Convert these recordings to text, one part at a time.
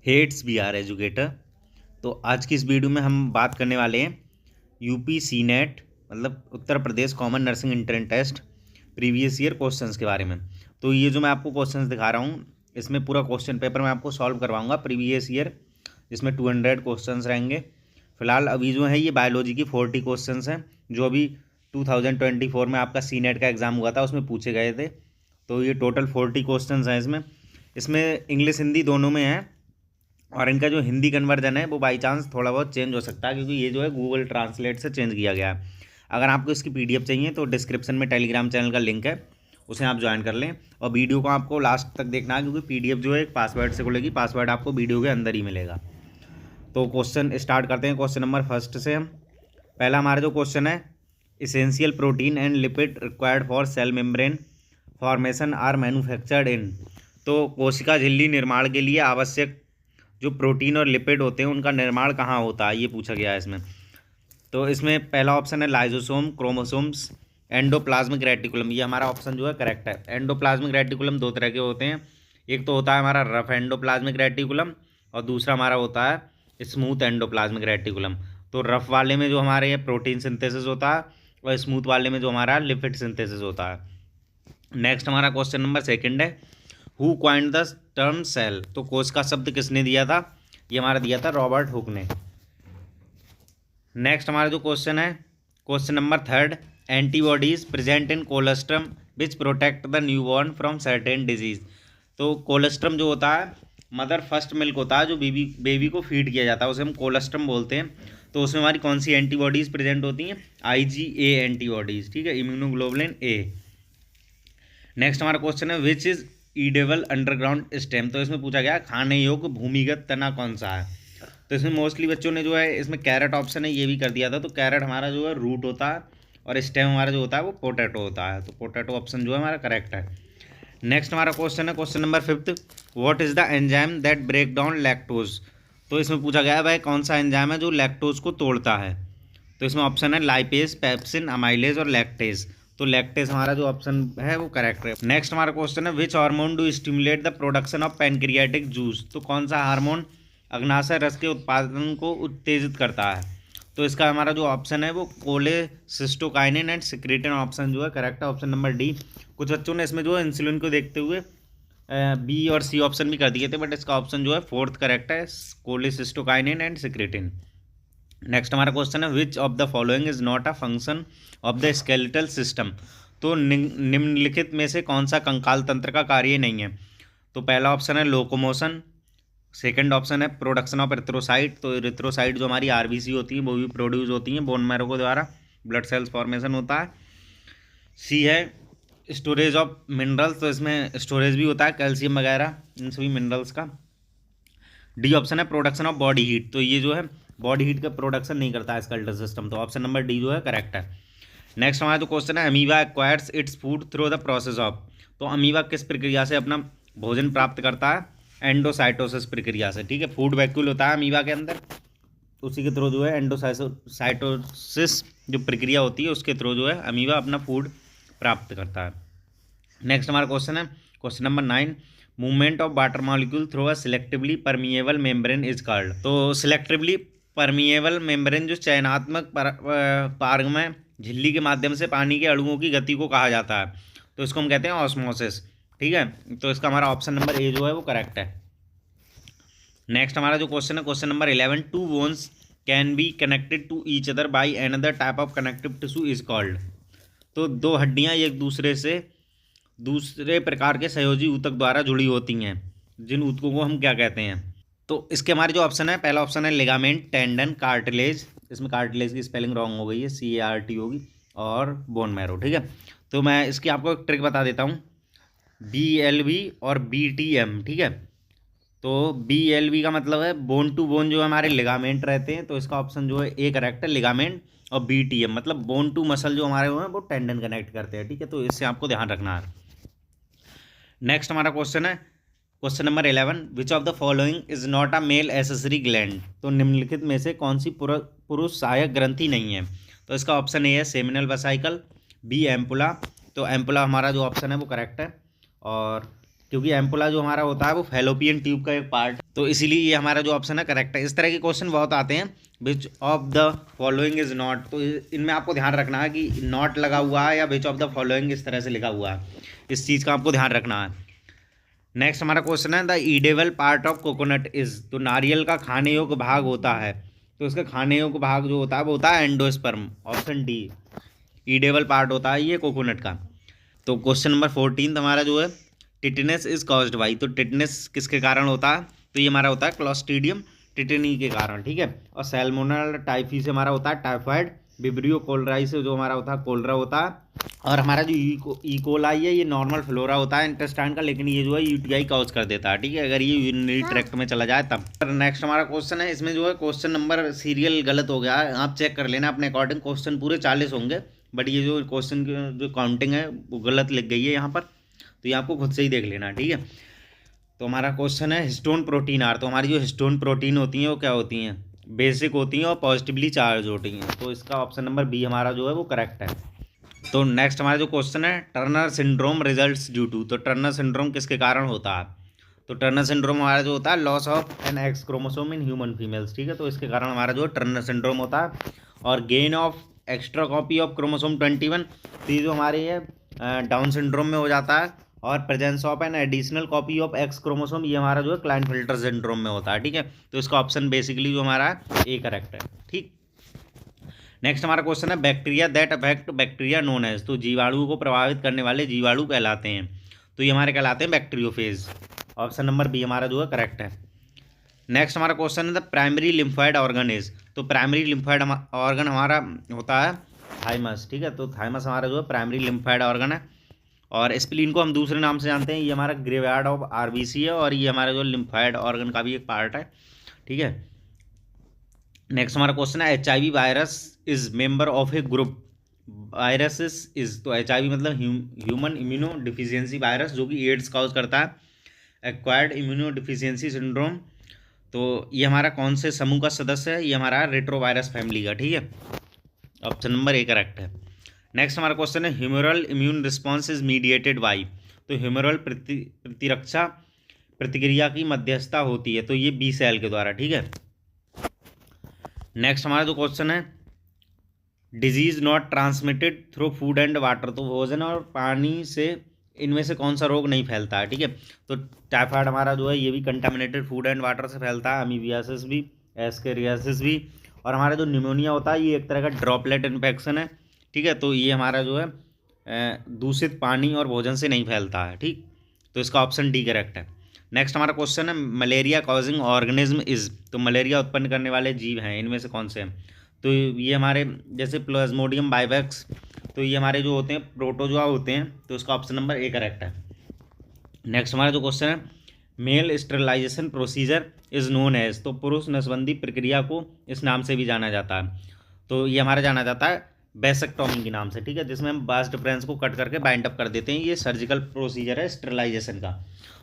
Hates B are educator. तो आज की इस वीडियो में हम बात करने वाले हैं यूपी सी नेट मतलब Uttar Pradesh common nursing entrance test previous year questions के बारे में। तो ये जो मैं आपको क्वेश्चंस दिखा रहा हूँ इसमें पूरा क्वेश्चन पेपर मैं आपको सॉल्व करवाऊंगा प्रीवियस ईयर, जिसमें 200 क्वेश्चंस रहेंगे। फिलहाल अभी जो है ये बायोलॉजी की 40 क्वेश्चंस हैं जो अभी 2024 में आपका सी नेट का एग्ज़ाम हुआ था उसमें पूछे गए थे। तो ये टोटल 40 क्वेश्चंस हैं इसमें इंग्लिश हिंदी दोनों में है, और इनका जो हिंदी कन्वर्जन है वो बाई चांस थोड़ा बहुत चेंज हो सकता है क्योंकि ये जो है गूगल ट्रांसलेट से चेंज किया गया है। अगर आपको इसकी पीडीएफ चाहिए तो डिस्क्रिप्शन में टेलीग्राम चैनल का लिंक है, उसे आप ज्वाइन कर लें। और वीडियो को आपको लास्ट तक देखना है क्योंकि पीडीएफ जो है एक पासवर्ड से खुलेगी, पासवर्ड आपको वीडियो के अंदर ही मिलेगा। तो क्वेश्चन स्टार्ट करते हैं क्वेश्चन नंबर फर्स्ट से। हम पहला हमारा जो क्वेश्चन है, essential protein and lipid required for cell membrane formation are manufactured in. तो कोशिका झिल्ली निर्माण के लिए आवश्यक जो प्रोटीन और लिपिड होते हैं उनका निर्माण कहाँ होता है, ये पूछा गया है इसमें। तो इसमें पहला ऑप्शन है लाइजोसोम, क्रोमोसोम्स, एंडोप्लाज्मिक रेटिकुलम। ये हमारा ऑप्शन जो है करेक्ट है। एंडोप्लाज्मिक रेटिकुलम दो तरह के होते हैं, एक तो होता है हमारा रफ एंडोप्लाज्मिक रेटिकुलम और दूसरा हमारा होता है स्मूथ एंडोप्लाज्मिक रेटिकुलम। तो रफ वाले में जो हमारे ये प्रोटीन सिंथेसिस होता है और स्मूथ वाले में जो हमारा लिपिड सिंथेसिस होता है। नेक्स्ट हमारा क्वेश्चन नंबर सेकंड है, who coined the term cell. तो कोश का शब्द किसने दिया था, ये हमारा दिया था रॉबर्ट हुक ने। नेक्स्ट हमारा जो क्वेश्चन है question number third, antibodies present in colostrum which protect the newborn from certain disease. तो कोलेस्ट्रम जो होता है मदर फर्स्ट मिल्क होता है जो बेबी को फीड किया जाता है, उसे हम कोलेस्ट्रम बोलते हैं। तो उसमें हमारी कौन सी एंटीबॉडीज़ प्रेजेंट होती हैं, IgA एंटीबॉडीज़, ठीक है, इम्यूनोग्लोबुलिन A। नेक्स्ट हमारा क्वेश्चन है which is edible underground stem. तो इसमें पूछा गया खाने योग्य भूमिगत तना कौन सा है। तो इसमें मोस्टली बच्चों ने जो है इसमें कैरेट ऑप्शन है ये भी कर दिया था। तो कैरेट हमारा जो है रूट होता है और स्टेम हमारा जो होता है वो पोटैटो होता है। तो पोटैटो ऑप्शन जो है हमारा करेक्ट है। नेक्स्ट हमारा क्वेश्चन है question number fifth, what is the enzyme that break down lactose. तो इसमें पूछा गया है भाई कौन सा एंजाइम है जो लैक्टोज को तोड़ता है। तो इसमें ऑप्शन है लाइपेज, पेप्सिन, अमाइलेज और लैक्टेज। तो लैक्टेज हमारा जो ऑप्शन है वो करेक्ट है। नेक्स्ट हमारा क्वेश्चन है which hormone do stimulate the production of pancreatic juice. तो कौन सा हार्मोन अग्नाशय रस के उत्पादन को उत्तेजित करता है। तो इसका हमारा जो ऑप्शन है वो कोलेसिस्टोकाइनिन एंड सिक्रेटिन ऑप्शन जो है करेक्ट है, ऑप्शन नंबर डी। कुछ बच्चों ने इसमें जो है इंसुलिन को देखते हुए बी और सी ऑप्शन भी कर दिए थे, बट इसका ऑप्शन जो है फोर्थ करेक्ट है, कोलेसिस्टोकाइनिन एंड सिक्रेटिन। नेक्स्ट हमारा क्वेश्चन है which of the following is not a function of the skeletal system. तो निम्नलिखित में से कौन सा कंकाल तंत्र का कार्य नहीं है। तो पहला ऑप्शन है लोकोमोशन, सेकंड ऑप्शन है प्रोडक्शन ऑफ एरिथ्रोसाइट। तो एरिथ्रोसाइट जो हमारी RBC होती है वो भी प्रोड्यूस होती हैं बोन मैरो के द्वारा, ब्लड सेल्स फॉर्मेशन होता है। सी है स्टोरेज ऑफ मिनरल्स, तो इसमें स्टोरेज भी होता है कैल्शियम वगैरह इन सभी मिनरल्स का। डी ऑप्शन है प्रोडक्शन ऑफ बॉडी हीट। तो ये जो है बॉडी हीट का प्रोडक्शन नहीं करता है स्केलेटल सिस्टम। तो ऑप्शन नंबर डी जो है करेक्ट है। नेक्स्ट हमारा जो क्वेश्चन है amoeba acquires its food through the process of. तो अमीबा किस प्रक्रिया से अपना भोजन प्राप्त करता है, एंडोसाइटोसिस प्रक्रिया से, ठीक है। फूड वैक्यूल होता है अमीबा के अंदर, उसी के थ्रू जो है एंडोसाइटोसिस जो प्रक्रिया होती है उसके थ्रू जो है अमीबा अपना फूड प्राप्त करता है। नेक्स्ट हमारा क्वेश्चन है question number 9, movement of water molecule through a selectively permeable membrane is called. तो सिलेक्टिवली परमिएबल मेम्ब्रेन जो चयनात्मक पारगमय झिल्ली के माध्यम से पानी के अणुओं की गति को कहा जाता है। तो इसको हम कहते हैं ऑस्मोसिस, ठीक है। तो इसका हमारा ऑप्शन नंबर ए जो है वो करेक्ट है। नेक्स्ट हमारा जो क्वेश्चन है question number 11, two bones can be connected to each other by another type of connective tissue is called. तो दो हड्डियां एक दूसरे से दूसरे प्रकार के सहयोजी ऊतक द्वारा जुड़ी होती हैं, जिन ऊतकों को हम क्या कहते हैं। तो इसके हमारे जो ऑप्शन है पहला ऑप्शन है लिगामेंट, टेंडन, कार्टिलेज। इसमें कार्टिलेज की स्पेलिंग रॉन्ग हो गई है, CART होगी, और बोन मैरो, ठीक है। तो मैं इसकी आपको एक ट्रिक बता देता हूँ, BLV और BTM, ठीक है। तो BLV का मतलब है बोन टू बोन जो हमारे लिगामेंट रहते हैं, तो इसका ऑप्शन जो है ए करेक्ट है लिगामेंट। और BTM मतलब बोन टू मसल जो हमारे हैं वो टेंडन कनेक्ट करते हैं, ठीक है। तो इससे आपको ध्यान रखना है। नेक्स्ट हमारा क्वेश्चन है question number 11, which of the following is not a male accessory gland. तो निम्नलिखित में से कौन सी पुरुष सहायक ग्रंथि नहीं है। तो इसका ऑप्शन ए है सेमिनल वेसाइकल, बी एम्पुला। तो एम्पुला हमारा जो ऑप्शन है वो करेक्ट है। और क्योंकि एम्पुला जो हमारा होता है वो फैलोपियन ट्यूब का एक पार्ट, तो इसीलिए ये हमारा जो ऑप्शन है करेक्ट है। इस तरह के क्वेश्चन बहुत आते हैं, which of the following is not, तो इनमें आपको ध्यान रखना है कि नॉट लगा हुआ है या विच ऑफ द फॉलोइंग इस तरह से लिखा हुआ है, इस चीज़ का आपको ध्यान रखना है। नेक्स्ट हमारा क्वेश्चन है the edible part of coconut is, तो नारियल का खाने योग्य भाग होता है, तो इसका खाने योग्य भाग जो होता है वो होता है endosperm, option D edible part होता है ये कोकोनट का। तो क्वेश्चन नंबर 14 हमारा जो है टिटनेस इज कॉज्ड बाई, तो टिटनेस किसके कारण होता है, तो ये हमारा होता है क्लॉस्ट्रीडियम टिटेनी के कारण, ठीक है। और सैल्मोनेला टाइफी से हमारा होता है टाइफाइड, विब्रियो कोलराई से जो हमारा होता है कोलरा होता है, और हमारा जो इकोलाई है ये नॉर्मल फ्लोरा होता है इंटेस्टाइन का, लेकिन ये जो है यूटीआई कॉज कर देता है, ठीक है, अगर ये यूरिनरी ट्रैक्ट में चला जाए तब। नेक्स्ट हमारा क्वेश्चन है, इसमें जो है क्वेश्चन नंबर सीरियल गलत हो गया है, आप चेक कर लेना अपने अकॉर्डिंग, क्वेश्चन पूरे 40 होंगे, बट ये जो क्वेश्चन की जो काउंटिंग है वो गलत लिख गई है यहाँ पर, तो ये आपको खुद से ही देख लेना, ठीक है। तो हमारा क्वेश्चन है हिस्टोन प्रोटीन आर, तो हमारी जो हिस्टोन प्रोटीन होती हैं वो क्या होती हैं, बेसिक होती हैं और पॉजिटिवली चार्ज होती हैं, तो इसका ऑप्शन नंबर बी हमारा जो है वो करेक्ट है। तो नेक्स्ट हमारा जो क्वेश्चन है Turner syndrome results due to, तो टर्नर सिंड्रोम किसके कारण होता है, तो टर्नर सिंड्रोम हमारा जो होता है loss of an X chromosome in human females, ठीक है, तो इसके कारण हमारा जो टर्नर सिंड्रोम होता है। और gain of extra copy of chromosome 21, तो ये जो हमारे ये डाउन सिंड्रोम में हो जाता है, और presence of an additional copy of x chromosome ये हमारा जो है क्लाइनफिल्टर सिंड्रोम में होता है, ठीक है, तो इसका ऑप्शन बेसिकली जो हमारा ए करेक्ट है, ठीक। नेक्स्ट हमारा क्वेश्चन है bacteria that affect bacteria known as, तो जीवाणु को प्रभावित करने वाले जीवाणु कहलाते हैं, तो ये हमारे कहलाते हैं बैक्टीरियोफेज, ऑप्शन नंबर बी हमारा जो है करेक्ट है। नेक्स्ट हमारा क्वेश्चन है the primary lymphoid organ is, तो प्राइमरी लिम्फॉइड ऑर्गन हमारा होता है थाइमस, ठीक है, तो थाइमस हमारा जो है प्राइमरी लिम्फॉइड ऑर्गन है, और स्प्लीन को हम दूसरे नाम से जानते हैं, ये हमारा ग्रेवयार्ड ऑफ आरबीसी है, और ये हमारा जो लिम्फॉइड ऑर्गन का भी एक पार्ट है, ठीक है। नेक्स्ट हमारा क्वेश्चन है HIV virus is member of A group viruses is, तो HIV मतलब ह्यूमन इम्यूनो डिफिशियंसी वायरस जो कि एड्स कॉज करता है, एक्वायर्ड इम्यूनो डिफिशियंसी सिंड्रोम, तो ये हमारा कौन से समूह का सदस्य है, ये हमारा रेट्रोवायरस फैमिली का, ठीक है, ऑप्शन नंबर ए करेक्ट है। नेक्स्ट हमारा क्वेश्चन है humoral immune response is mediated by, तो ह्यूमरल प्रतिरक्षा प्रतिक्रिया की मध्यस्थता होती है, तो ये बी सेल के द्वारा, ठीक है। नेक्स्ट हमारा जो क्वेश्चन है disease not transmitted through food and water, तो भोजन और पानी से इनमें से कौन सा रोग नहीं फैलता है, ठीक है, तो टाइफाइड हमारा जो है ये भी कंटामिनेटेड फूड एंड वाटर से फैलता है, अमीबियासिस भी, एस्केरियासिस भी, और हमारा जो निमोनिया होता है ये एक तरह का ड्रॉपलेट इन्फेक्शन है, ठीक है, तो ये हमारा जो है दूषित पानी और भोजन से नहीं फैलता है, ठीक, तो इसका ऑप्शन डी करेक्ट है। नेक्स्ट हमारा क्वेश्चन है मलेरिया कॉजिंग ऑर्गेनिज्म इज, तो मलेरिया उत्पन्न करने वाले जीव हैं इनमें से कौन से हैं, तो ये हमारे जैसे प्लाज्मोडियम बाइवेक्स, तो ये हमारे जो होते हैं प्रोटोजोआ होते हैं, तो इसका ऑप्शन नंबर ए करेक्ट है। नेक्स्ट हमारा जो क्वेश्चन है male sterilisation procedure is known as, तो पुरुष नसबंदी प्रक्रिया को इस नाम से भी जाना जाता है, तो ये हमारा जाना जाता है बेसेक्टोमी के नाम से, ठीक है, जिसमें हम बास डिफरेंस को कट करके बाइंड अप कर देते हैं, ये सर्जिकल प्रोसीजर है स्टेरिलाइजेशन का।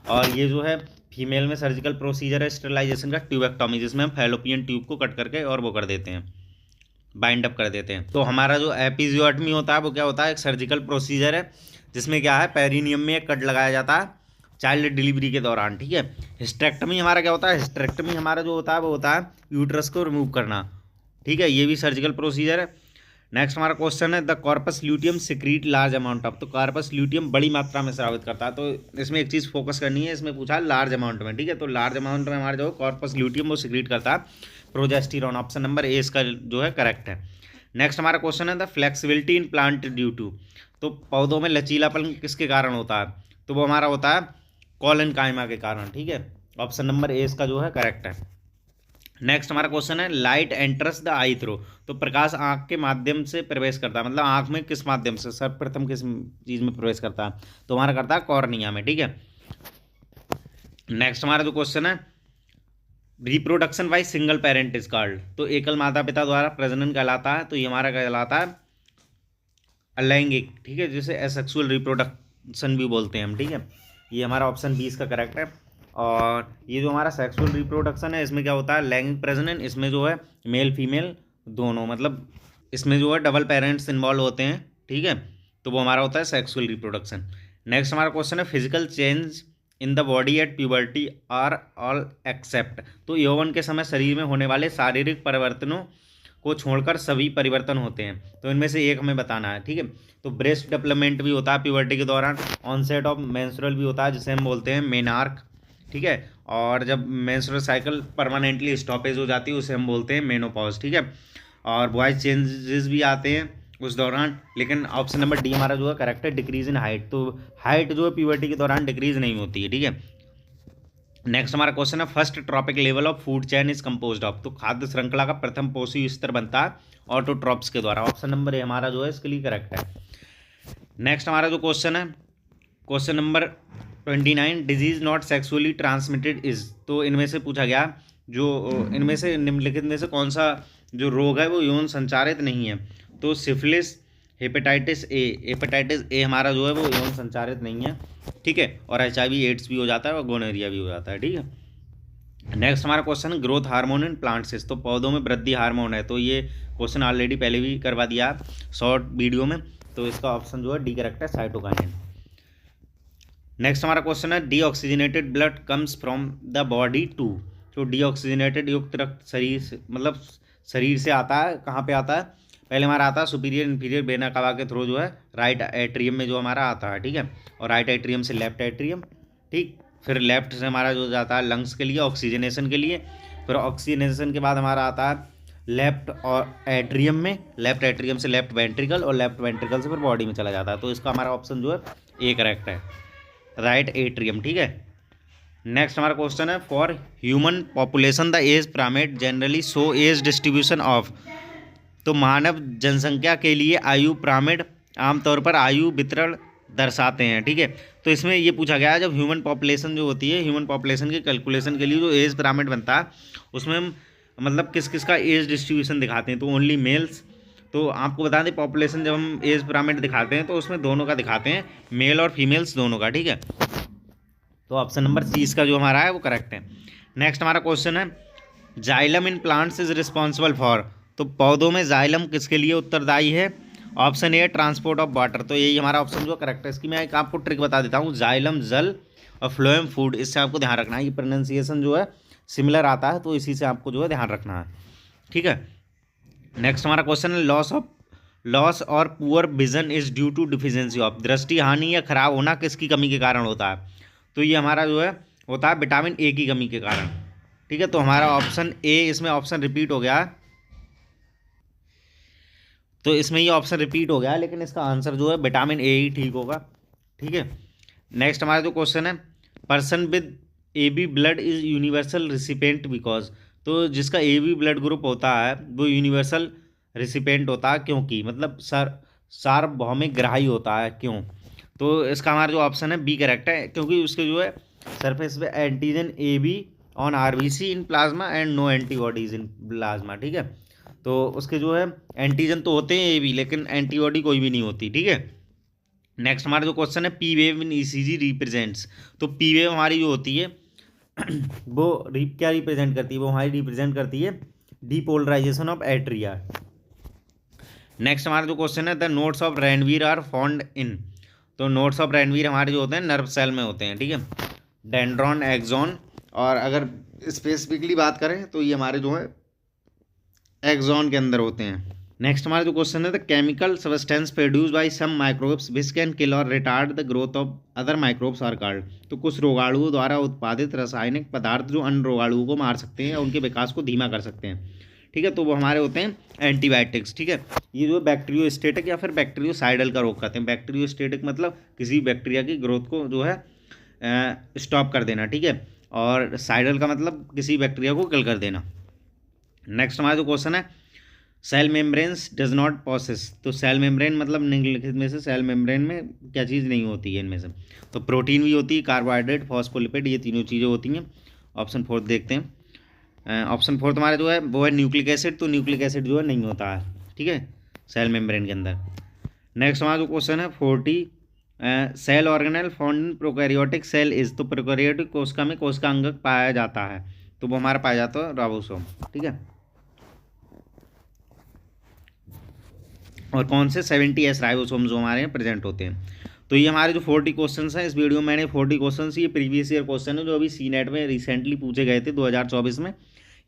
और ये जो है फीमेल में सर्जिकल प्रोसीजर है स्टेरिलाइजेशन का ट्यूबेक्टोमी, जिसमें हम फैलोपियन ट्यूब को कट करके और वो कर देते हैं, बाइंड अप कर देते हैं। तो हमारा जो एपिजियोटमी होता है वो क्या होता है, एक सर्जिकल प्रोसीजर है जिसमें क्या है पेरिनियम में एक कट लगाया जाता है चाइल्ड डिलीवरी के दौरान, ठीक है। हिस्टेरेक्टमी हमारा क्या होता है, हिस्टेरेक्टमी हमारा जो होता है वो होता है यूट्रस को रिमूव करना, ठीक है, ये भी सर्जिकल प्रोसीजर है। नेक्स्ट हमारा क्वेश्चन है the corpus luteum secrete large amount of, तो कॉर्पस ल्यूटियम बड़ी मात्रा में स्रावित करता है, तो इसमें एक चीज़ फोकस करनी है, इसमें पूछा लार्ज अमाउंट में, ठीक है, तो लार्ज अमाउंट में हमारा जो कॉर्पस ल्यूटियम वो सिक्रीट करता है प्रोजेस्टेरॉन, ऑप्शन नंबर ए इसका जो है करेक्ट है। नेक्स्ट हमारा क्वेश्चन है the flexibility in plant due to, तो पौधों में लचीलापन किसके कारण होता है, तो वो हमारा होता है कॉलन कायमा के कारण, ठीक है, ऑप्शन नंबर ए इसका जो है करेक्ट है। नेक्स्ट हमारा क्वेश्चन है light enters the eye through, तो प्रकाश आंख के माध्यम से प्रवेश करता है, मतलब आंख में किस माध्यम से सर्वप्रथम किस चीज़ में प्रवेश करता है, तो हमारा करता है कॉर्निया में, ठीक है। नेक्स्ट हमारा जो क्वेश्चन है reproduction by single parent is called, तो एकल माता पिता द्वारा प्रजनन कहलाता है, तो ये हमारा कहलाता है अलैंगिक, ठीक है, जिसे एसेक्सुअल रिप्रोडक्शन भी बोलते हैं हम, ठीक है, ये हमारा ऑप्शन 20 का करेक्ट है। और ये जो हमारा सेक्सुअल रिप्रोडक्शन है इसमें क्या होता है लैंगिक प्रजनन, इसमें जो है मेल फीमेल दोनों, मतलब इसमें जो है डबल पेरेंट्स इन्वॉल्व होते हैं, ठीक है, तो वो हमारा होता है सेक्सुअल रिप्रोडक्शन। नेक्स्ट हमारा क्वेश्चन है physical change in the body at puberty are all except. तो यौवन के समय शरीर में होने वाले शारीरिक परिवर्तनों को छोड़कर सभी परिवर्तन होते हैं, तो इनमें से एक हमें बताना है, ठीक है। तो ब्रेस्ट डेवलपमेंट भी होता है प्यूबर्टी के दौरान, ऑनसेट ऑफ मेंस्ट्रुअल भी होता है जिसे हम बोलते हैं मेनार्क, ठीक है। और जब मेंस्ट्रुअल साइकिल परमानेंटली स्टॉपेज हो जाती है उसे हम बोलते हैं मेनोपॉज, ठीक है। और वॉइस चेंजेस भी आते हैं उस दौरान, लेकिन ऑप्शन नंबर डी हमारा जो है करेक्ट है, डिक्रीज इन हाइट। तो हाइट जो है प्यूबर्टी के दौरान डिक्रीज नहीं होती है, ठीक है। नेक्स्ट हमारा क्वेश्चन है first trophic level of food chain is composed of. तो खाद्य श्रृंखला का प्रथम पोषी स्तर बनता है ऑटोट्रॉप्स के द्वारा। ऑप्शन नंबर ए हमारा जो है इसके लिए करेक्ट है। नेक्स्ट हमारा जो क्वेश्चन है question number 29, disease not sexually transmitted is. तो इनमें से पूछा गया जो इनमें से निम्नलिखित में से कौन सा जो रोग है वो यौन संचारित नहीं है। तो सिफिलिस, हेपेटाइटिस ए हमारा जो है वो यौन संचारित नहीं है, ठीक है। और HIV एड्स भी हो जाता है और गोनोरिया भी हो जाता है, ठीक है। नेक्स्ट हमारा question growth hormone in plants. तो पौधों में वृद्धि हार्मोन है। तो ये क्वेश्चन ऑलरेडी पहले भी करवा दिया शॉर्ट वीडियो में, तो इसका ऑप्शन जो है डी करेक्ट है, साइटोकाइनिन। नेक्स्ट हमारा क्वेश्चन है deoxygenated blood comes from the body to. तो डीऑक्सीजनेटेड युक्त रक्त शरीर से मतलब शरीर से आता है, कहाँ पे आता है, पहले हमारा आता है सुपीरियर इन्फीरियर वेना कावा के थ्रू जो है राइट एट्रियम में जो हमारा आता है, ठीक है। और राइट एट्रियम से लेफ्ट एट्रियम, ठीक। फिर लेफ्ट से हमारा जो जाता है लंग्स के लिए ऑक्सीजनेशन के लिए, फिर ऑक्सीजनेशन के बाद हमारा आता है लेफ्ट और एट्रियम में, लेफ्ट एट्रियम से लेफ्ट वेंट्रिकल और लेफ्ट वेंट्रिकल से फिर बॉडी में चला जाता है। तो इसका हमारा ऑप्शन जो है ए करेक्ट है, राइट एट्रियम, ठीक है। नेक्स्ट हमारा क्वेश्चन है for human population the age pyramid generally show age distribution of. तो मानव जनसंख्या के लिए आयु पिरामिड आमतौर पर आयु वितरण दर्शाते हैं, ठीक है। तो इसमें ये पूछा गया है जब ह्यूमन पॉपुलेशन जो होती है, ह्यूमन पॉपुलेशन के कैलकुलेशन के लिए जो एज पिरामिड बनता है उसमें हम मतलब किस किस का एज डिस्ट्रीब्यूशन दिखाते हैं। तो ओनली मेल्स। तो आपको बता दें पॉपुलेशन जब हम एज पिरामिड दिखाते हैं तो उसमें दोनों का दिखाते हैं, मेल और फीमेल्स दोनों का, ठीक है। तो ऑप्शन नंबर सी इसका जो हमारा है वो करेक्ट है। नेक्स्ट हमारा क्वेश्चन है xylem in plants is responsible for. तो पौधों में जाइलम किसके लिए उत्तरदायी है। Option A transport of water. तो यही हमारा ऑप्शन जो करेक्ट है। इसकी मैं एक आपको ट्रिक बता देता हूँ, जाइलम जल और फ्लोएम फूड, इससे आपको ध्यान रखना है। ये प्रोनाउंसिएशन जो है सिमिलर आता है, तो इसी से आपको जो है ध्यान रखना है, ठीक है। नेक्स्ट हमारा क्वेश्चन है लॉस और poor vision is due to deficiency of. दृष्टि हानि या खराब होना किसकी कमी के कारण होता है। तो ये हमारा जो है होता है विटामिन ए की कमी के कारण, ठीक है। तो हमारा ऑप्शन ए, इसमें ऑप्शन रिपीट हो गया है, तो इसमें ये ऑप्शन रिपीट हो गया है, लेकिन इसका आंसर जो है विटामिन ए ही ठीक होगा, ठीक है। नेक्स्ट हमारा जो क्वेश्चन है person with AB blood is universal recipient because. तो जिसका AB ब्लड ग्रुप होता है वो यूनिवर्सल रिसिपेंट होता है क्योंकि, मतलब सार्वभौमिक ग्राही होता है, क्यों। तो इसका हमारा जो ऑप्शन है बी करेक्ट है, क्योंकि उसके जो है सरफेस पे antigen AB on RBC in plasma and no antibodies in plasma, ठीक है। तो उसके जो है एंटीजन तो होते हैं AB, लेकिन एंटीबॉडी कोई भी नहीं होती, ठीक है। नेक्स्ट हमारा जो क्वेश्चन है P wave in ECG represents. तो P वेव हमारी जो होती है वो क्या रिप्रेजेंट करती है, वो हमारी रिप्रेजेंट करती है डीपोलराइजेशन ऑफ एट्रिया। नेक्स्ट हमारा जो क्वेश्चन है the nodes of Ranvier are found in. तो नोट्स ऑफ रैनवीर हमारे जो होते हैं नर्व सेल में होते हैं, ठीक है, डेंड्रॉन, एक्सॉन। और अगर स्पेसिफिकली बात करें तो ये हमारे जो है एक्सॉन के अंदर होते हैं। नेक्स्ट हमारा जो क्वेश्चन है the chemical substance produce by some microbes which can kill or retard the growth of other microbes are called. तो कुछ रोगाणुओं द्वारा उत्पादित रासायनिक पदार्थ जो अन्य रोगाणुओं को मार सकते हैं और उनके विकास को धीमा कर सकते हैं, ठीक है। तो वो हमारे होते हैं एंटीबायोटिक्स, ठीक है। ये जो बैक्टीरियोस्टेटिक या फिर बैक्टीरियोसाइडल का रोग कहते हैं। बैक्टीरियोस्टेटिक मतलब किसी बैक्टीरिया की ग्रोथ को जो है स्टॉप कर देना, ठीक है। और साइडल का मतलब किसी बैक्टीरिया को किल कर देना। नेक्स्ट हमारा जो क्वेश्चन है cell membranes does not possess. तो सेल मेम्ब्रेन मतलब निम्नलिखित में से सेल मेम्ब्रेन में क्या चीज़ नहीं होती है इनमें से। तो प्रोटीन भी होती है, कार्बोहाइड्रेट, फॉस्फोलिपिड, ये तीनों चीज़ें होती हैं। ऑप्शन 4 देखते हैं। ऑप्शन 4 तुम्हारा जो है वो है न्यूक्लिक एसिड। तो न्यूक्लिक एसिड जो है नहीं होता है, ठीक है, सेल मेम्ब्रेन के अंदर। नेक्स्ट हमारा जो क्वेश्चन है 40 cell organelle found in prokaryotic cell is. तो प्रोकैरियोटिक कोशिका में कोशिका अंगक पाया जाता है, तो वो हमारा पाया जाता है राइबोसोम, ठीक है। और कौन से 70S राइबोसोम जो हमारे यहाँ प्रेजेंट होते हैं। तो ये हमारे जो 40 क्वेश्चन हैं इस वीडियो में मैंने 40 क्वेश्चन ये प्रीवियस ईयर क्वेश्चन है जो अभी सी नेट में रिसेंटली पूछे गए थे 2024 में,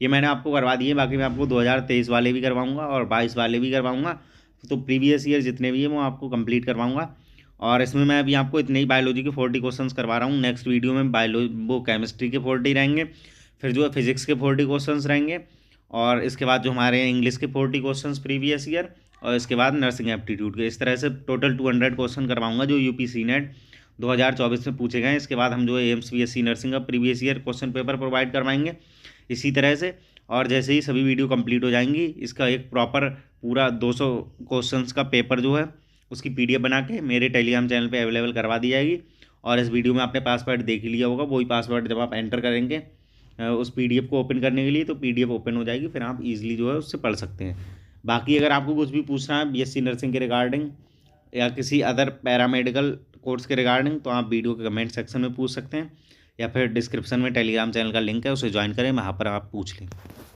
ये मैंने आपको करवा दिए। बाकी मैं आपको 2023 वाले भी करवाऊंगा और 22 वाले भी करवाऊंगा। तो प्रीवियस ईयर जितने भी हैं वो आपको कंप्लीट करवाऊंगा। और इसमें मैं अभी आपको इतने ही बायोलॉजी के 40 क्वेश्चन करवा रहा हूँ। नेक्स्ट वीडियो में वो केमिस्ट्री के 40 रहेंगे, फिर जो है फिजिक्स के 40 क्वेश्चन रहेंगे, और इसके बाद जो हमारे इंग्लिश के 40 क्वेश्चन प्रीवियस ईयर, और इसके बाद नर्सिंग एप्टीट्यूड के। इस तरह से टोटल 200 क्वेश्चन करवाऊंगा जो यूपी सी नेट 2024 में पूछे गए। इसके बाद हम जो एम्स बीएससी नर्सिंग का previous year question paper provide करवाएंगे इसी तरह से। और जैसे ही सभी वीडियो कंप्लीट हो जाएंगी इसका एक प्रॉपर पूरा 200 क्वेश्चंस का पेपर जो है उसकी पीडीएफ बना के मेरे टेलीग्राम चैनल पे अवेलेबल करवा दी जाएगी। और इस वीडियो में आपने पासवर्ड देख लिया होगा, वही पासवर्ड जब आप एंटर करेंगे उस पीडीएफ को ओपन करने के लिए तो पीडीएफ ओपन हो जाएगी, फिर आप इजीली जो है उससे पढ़ सकते हैं। बाकी अगर आपको कुछ भी पूछना है बीएससी नर्सिंग के रिगार्डिंग या किसी अदर पैरामेडिकल कोर्स के रिगार्डिंग तो आप वीडियो के कमेंट सेक्शन में पूछ सकते हैं, या फिर डिस्क्रिप्शन में टेलीग्राम चैनल का लिंक है उसे ज्वाइन करें, वहाँ पर आप पूछ लें।